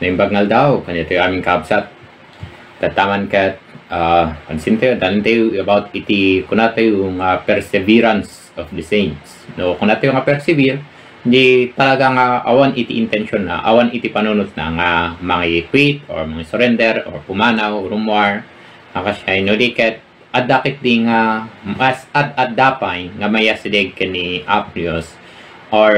Naimbagngal daw, kanya tayo aming kabsat. Tataman kat, pansin tayo, dalan tayo about iti, kuna tayo yung perseverance of the saints. No, kuna tayo nga persevere, hindi talaga nga awan iti intention na, awan iti panunot na nga mga quit or mga surrender or pumanaw, rumwar, nakasya, no, di kat, adakit di nga, mas ad-adapay nga mayasidig ka ni Aplios, or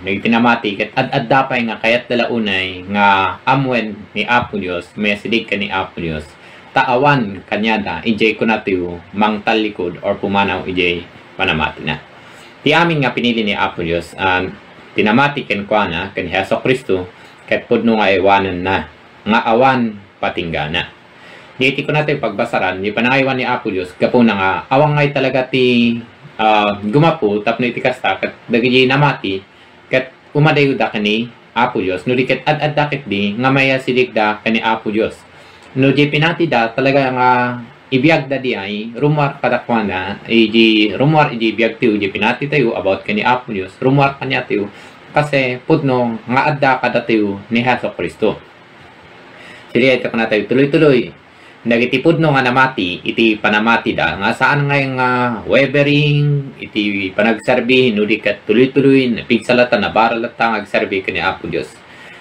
nagtinamati kat ad-adapay nga kayat dalaunay nga amwen ni Apulios may sidig ka ni Apulios taawan kanya da ijay ko natiyo mang talikod or pumanaw ijay panamati na ti amin nga pinili ni Apulios tinamati ken kwa na ken Hesus Kristo ket pudno nga iwanan na nga awan patinggana di ko natin pagbasaran di panangaywan ni Apulios gapo na nga awang ngay talaga ti gumapo tapno iti kasta kat dagiti namati kat umadayo da kani Apulios no di kat ad-adakit di nga maya sidig da kani Apulios no di pinati da talaga nga ibiyag da di ay rumwar kadakwana iji rumwar iji biyag tiyo di pinati tayo about kani Apulios rumwar kanya tiyo kasi pudno nga adda kada tiyo ni Hesus Kristo sili ito ka na tayo tuloy-tuloy nagitipod no nga namati, iti panamati da, nga saan nga yung wavering, iti panagserbi, nuli kat tuloy-tuloy, napigsalata, nabaralata, agserbi ka ni Apo Diyos.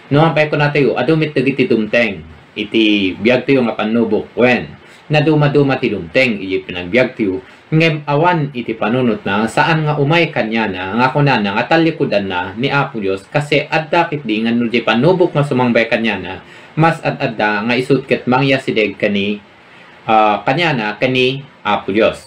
No, ang pay ko na tayo, adumit nagiti dumteng, iti biyag tayo nga panubok, when, naduma-duma ti dumteng, iti pinagbiag tayo, ngem awan iti panunot na, saan nga umay kanya na, nga kuna na, nga talikudan na ni Apo Diyos, kasi adakit di nga nuli panubok nga sumangbay kanya na, mas adda nga isutket mangya sideg kani kanya na kani Apo Diyos.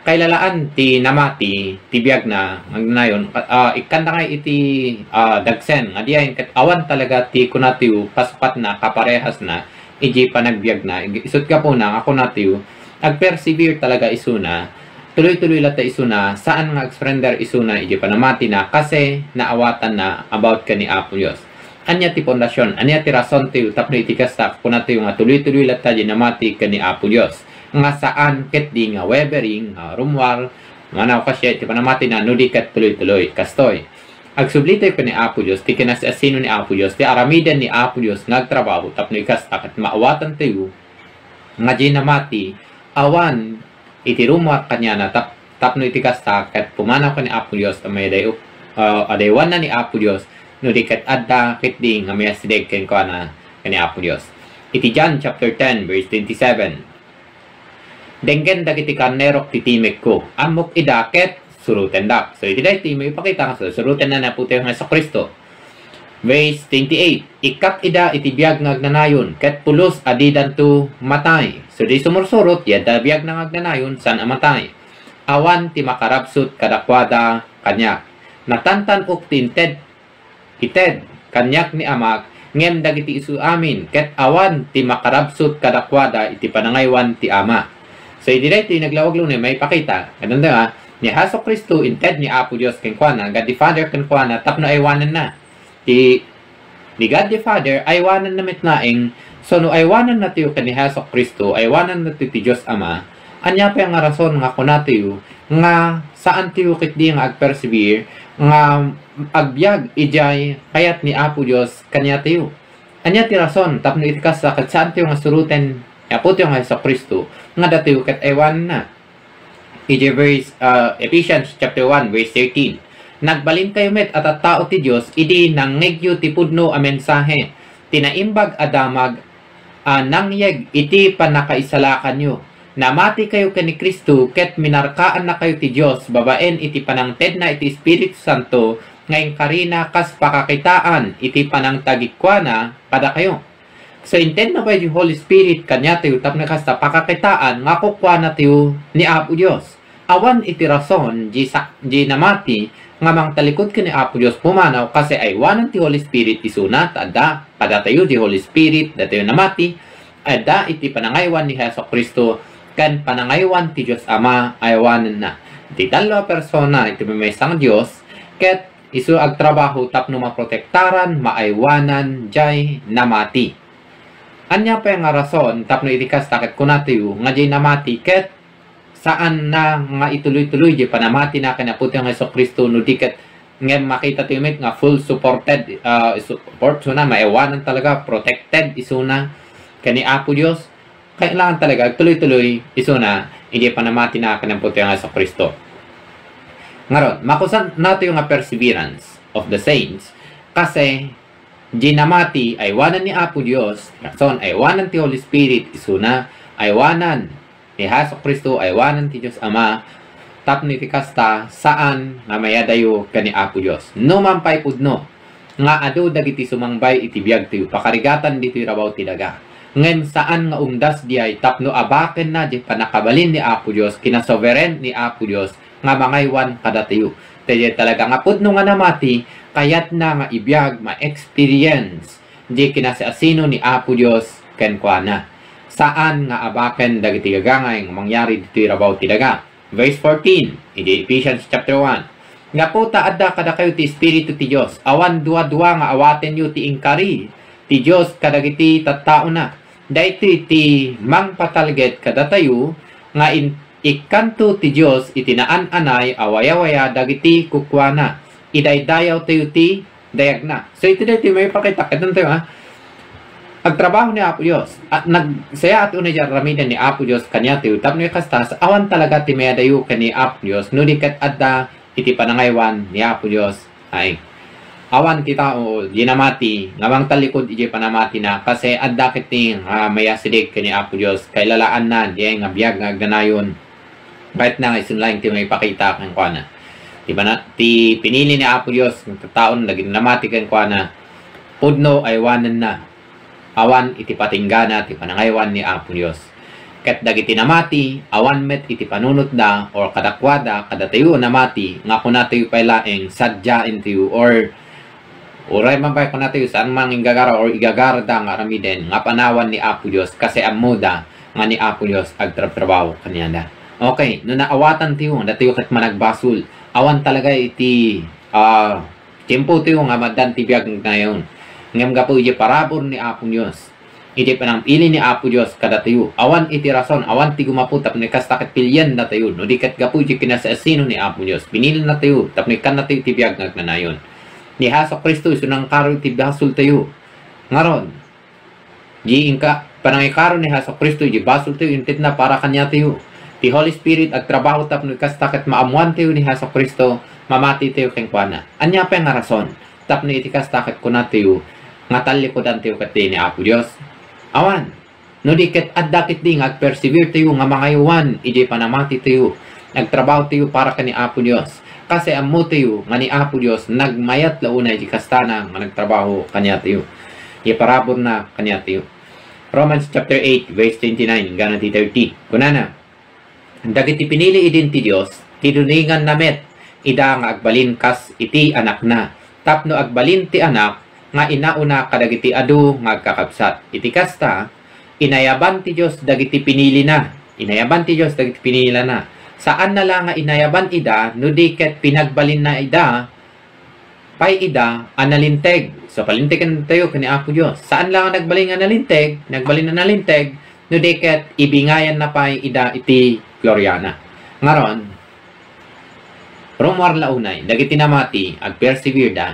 Kay lalaan ti namati ti biag na agnayon ikanda nga iti dagsen nga diay ket awan talaga ti kunatiu paspat na kaparehas na iji panagbiag na isut ka po na ako natiu agpersevere talaga isuna tuloy-tuloy lata isuna saan nga surrender isuna iji panamati na kasi naawatan na about kani Apo Diyos. Anya ti pondasyon, anya ti rason ti tapno iti kasta kuna ti nga tuloy-tuloy lata dinamati kani Apo Dios. Nga saan ket di nga wavering, rumwar, manaw kasya ti panamati na nudi ket tuloy-tuloy kastoy. Agsublite kani Apo Dios ti kinasasino ni Apo Dios, ti aramidan ni Apo Dios nagtrabaho tapno ikasta ket maawatan tayo nga dinamati awan iti rumwar kanya na tapno iti kasta ket pumanaw kani Apo Dios tamay dayo adaywan na ni Apo Dios no di kat adda kit di nga may asideg ken ko na kani Apo Dios. Iti John chapter 10 verse 27. Denggen dagiti karnerok ti timek ko. Amok idaket suruten dak. So iti dayto may ipakita nga suruten na naputi nga sa Kristo. Verse 28. Ikap ida iti biag nga agnanayon ket pulos adidan to matay. So di sumursurot yada biag nga agnanayon san amatay. Awan ti makarabsut kadakwada kanya. Natantan ok tinted ited kanyak ni amak ngem dagiti isu amin ket awan ti makarabsut kadakwada iti panangaywan ti ama. So iti dayto naglawag lunay may pakita ganun nga ni Hesus Kristo inted ni Apo Dios ken kuana God the Father ken kuana tapno aywanan na ti ni God the Father aywanan na metnaeng so no aywanan na tiyo ken ni Hesus Kristo aywanan na ti Dios Ama anya pa nga rason nga kunatiyo nga saan tiyo ket di nga agpersevere nga agbyag ijay kayat ni Apo Dios kanya tiyo. Anya ti rason tapno iti kasa ket saan tiyo nga suruten apo tiyo nga Hesus Kristo nga datiyo ket ewan na. Ijay verse Ephesians chapter 1 verse 13. Nagbalin kayo met at tao ti Dios idi nangegyo ti pudno a mensahe tinaimbag adamag nangyeg iti panakaisalakan nyo. Namati kayo kani Kristo ket minarkaan na kayo ti Dios babaen iti panangted na iti Espiritu Santo ngayon karina kas pakakitaan iti panangtagikwana kada kayo. So inted na ba yung Holy Spirit kanya tayo tapno kasta pakakitaan nga kukwana tayo ni Apo Dios. Awan iti rason di namati nga mangtalikod kani Apo Dios pumanaw kasi aywanan ti Holy Spirit isuna tada kada tayo di Holy Spirit datayo namati ada iti panangaywan ni Hesus Kristo kan panangaywan ti Dios Ama aywanan na. Ti dalawa persona iti may isang Dios ket isu agtrabaho tapno maprotektaran maaywanan jay namati. Anya pa nga rason tapno iti kasta ket kunatiyo nga jay namati ket saan na nga ituloy-tuloy jay panamati na kanaputi ang Hesus Kristo no di ket Ngayon makita tayo met nga full supported, support so na, maiwanan talaga, protected isuna kani Apo Dios. Kailangan talaga tuloy-tuloy isuna, hindi pa namati na kanang puti nga sa Kristo. Ngaron, makusan nato yung perseverance of the saints kasi ginamati ay wanan ni Apo Dios, rason ay wanan ti Holy Spirit isuna, ay wanan ni Hesus Kristo, ay wanan ti Dios Ama, tapno iti kasta saan nga mayadayo kani Apo Dios. No man pay pudno nga adu dagiti sumangbay iti biag ti pakarigatan dito rabaw ti daga. Ngem saan nga umdas diay tapno abaken na di panakabalin ni Apo Dios, kinasovereign ni Apo Dios nga mangaywan kada tayo. Kaya talaga nga pudno nga namati kayat na nga ibiyag ma-experience di kinasasino ni Apo Dios ken kuana. Saan nga abaken dagiti gagangay nga mangyari dito rabaw ti daga. Verse 14, in Ephesians chapter 1. Nga po taadda kada kayo ti Espiritu ti Diyos. Awan dua-dua nga awaten yu ti ingkari. Ti Diyos kadagiti tattao na. Daiti ti mangpatalget kada tayo nga ikanto ti Diyos itinaan-anay awaya-waya dagiti kukwana. Idaydayaw tayo ti dayag na. So ito dito may pakita. Ito tayo ha. Agtrabaho ni Apo Dios at nagsaya at una dyan ramidan ni Apo Dios kanya tayo tapno yung kastas awan talaga timadayo kani Apo Dios no dikat adda iti panangaywan ni Apo Dios ay awan kita o ginamati ngamang talikod iti panamati na kasi adda kiti mayasidig kani Apo Dios kay lalaan na diay nga biyag nga ganayon kahit na isunlaing ti may pakita kang kuana di ba na ti pinili ni Apo Dios ng taon lagi namati kang kuana pudno ay wanan na awan iti patinggana ti panangaywan ni Apo Dios. Ket dagiti namati awan met iti panunot da or kadakwada kada tayo namati nga kuna tayo pailaeng sadyain tayo or uray man pay kuna tayo saan mang igagara or igagara da nga ramiden nga panawan ni Apo Dios kasi amuda nga ni Apo Dios agtrabaho kaniya da. Okay, no naawatan tayo na tayo ket managbasol awan talaga iti tempo tayo nga madan ti biag ngayon. Ngam gapo iti parabor ni Apo Dios. Iti panampili ni Apo Dios kada tayo. Awan iti rason, awan ti gumapo tapno kastakit pilyan na tayo. No dikat gapo iti kinasasino ni Apo Dios. Pinili na tayo tapno kan na tayo ti biag nagnanayon. Ni Hesus Kristo isunang karo ti basol tayo. Ngaron, di inka panangikaro ni Hesus Kristo di basol tayo intit na para kanya tayo. Ti Holy Spirit agtrabaho tapno kastakit maamuan tayo ni Hesus Kristo, mamati tayo keng kuana. Anya pa nga rason, tapno iti kastakit kuna tayo nga talikodan tayo kati ni Apo Dios. Awan, no diket addakit di nga persevere tayo nga mangayuan, iti panamati tayo, nagtrabaho tayo para kani Apo Dios. Kasi amo tayo nga ni Apo Dios nagmayat launa iti kastana nga nagtrabaho kanya tayo. Iparabor na kanya tayo. Romans chapter 8 verse 29 hanggang 30. Kunana, dagiti pinili idin ti Dios, tinuningan namet ida nga agbalin kas iti anak na. Tapno agbalin ti anak nga inauna kadagiti adu nga kakabsat. Iti kasta, inayaban ti Dios dagiti pinili na. Inayaban ti Dios dagiti pinili na. Saan na lang nga inayaban ida, no diket pinagbalin na ida, pay ida, analinteg. So palintegan tayo kani Apo Dios. Saan lang nagbalin analinteg, nagbalin analinteg, no diket ibingayan na pay ida iti Gloriana. Ngaron, rumor launay, dagiti namati, ag persevere da,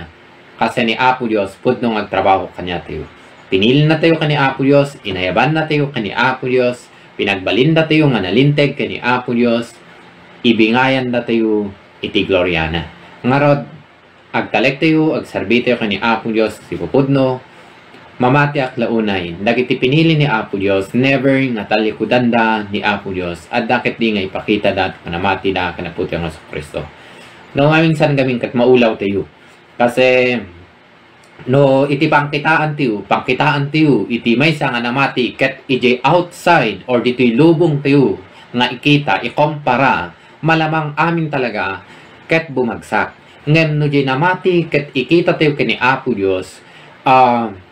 kasi ni Apo Dios pudno agtrabaho kanya tayo. Pinili na tayo kani Apo Dios, inayaban na tayo kani Apo Dios, pinagbalin na tayo nga nalinteg kani Apo Dios, ibingayan na tayo iti Gloriana. Ngarod, agtalek tayo, agserbi tayo kani Apo Dios, si pupudno, mamati ak launay, dagiti pinili ni Apo Dios, never nga talikudan da ni Apo Dios, at dakit di nga ipakita da, kanamati da, kanaputi ang Hesus Kristo. No, minsan gaming kat maulaw tayo. Kasi no iti pangkitaan tiyo iti maysa nga namati ket iti outside or dito'y lubong tiyo nga ikita ikumpara malamang amin talaga ket bumagsak ngem no di namati ket ikita tiyo kini Apo Dios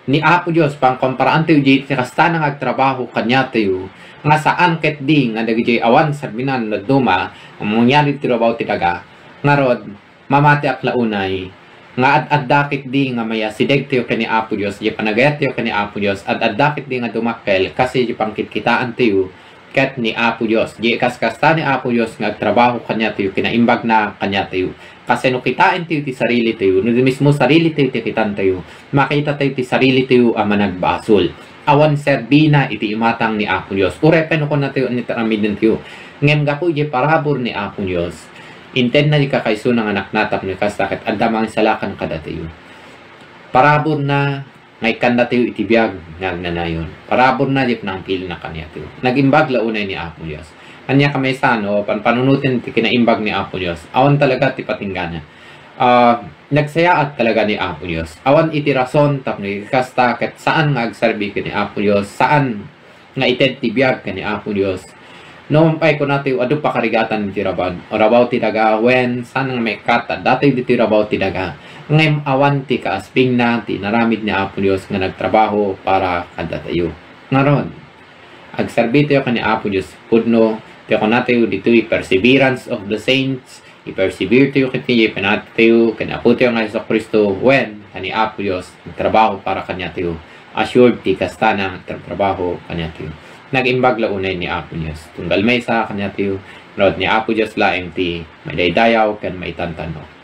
ni Apo Dios pangkomparaan tiyo di kasta nang agtrabaho kanya tiyo nga saan ket di nga dagiti awan sarbinan na duma mangyari tiyo about titaga ngarod mamati ak launay nga ad-addakit di nga maya sideg tayo kani Apo Dios, di panagayat tayo kani Apo Dios, ad-addakit di nga dumakkel kasi di pangkitkitaan tayo ket ni Apo Dios. Di kaskasta ni Apo Dios nga agtrabaho kanya tayo, kinaimbag na kanya tayo. Kasi no kitain tayo ti sarili tayo, no mismo sarili tayo ti kitan tayo, makita tayo ti sarili tayo ang managbasol. Awan serbina iti imatang ni Apo Dios. Urepen ko na tayo ni taramid tayo. Ngem gapo di parabor ni Apo Dios. Inten na di kakaiso ng anak natap ni kastakit andamang salakan kada tayo. Parabor na ngay kanda tayo itibiyag nagnanayon. Parabor na di panangpil na kanya tayo. Nagimbag launay ni Apo Dios. Kanya kamay sano, panunutin ti kinaimbag ni Apo Dios. Awan talaga ti patinggana. Nagsayaat talaga ni Apo Dios. Awan iti rason tapno kasta ket saan nga agserbi ni Apo Dios, saan nga ited ti biag ni Apo Dios. No pay ko natin adu pakarigatan ti rabaw. Rabaw ti daga wen saan nga may kata dati ti rabaw ti daga. Ngem awan ti kaasping na ti naramid ni Apo Dios nga nagtrabaho para kada tayo. Ngaron agserbi tayo kani Apo Dios pudno ti ko natin ditoy perseverance of the saints. I-persevere tayo kiti, panat tayo, kinapo tayo ng Hesus Kristo, when, kani Apo Diyos, trabaho para kanya tayo, assured ti kasta na trabaho kanya tayo. Nag-imbag launay ni Apo Diyos. Tunggal may sa kanya tayo, rod ni Apo Diyos laeng ti, may daydayaw, kan may tantano.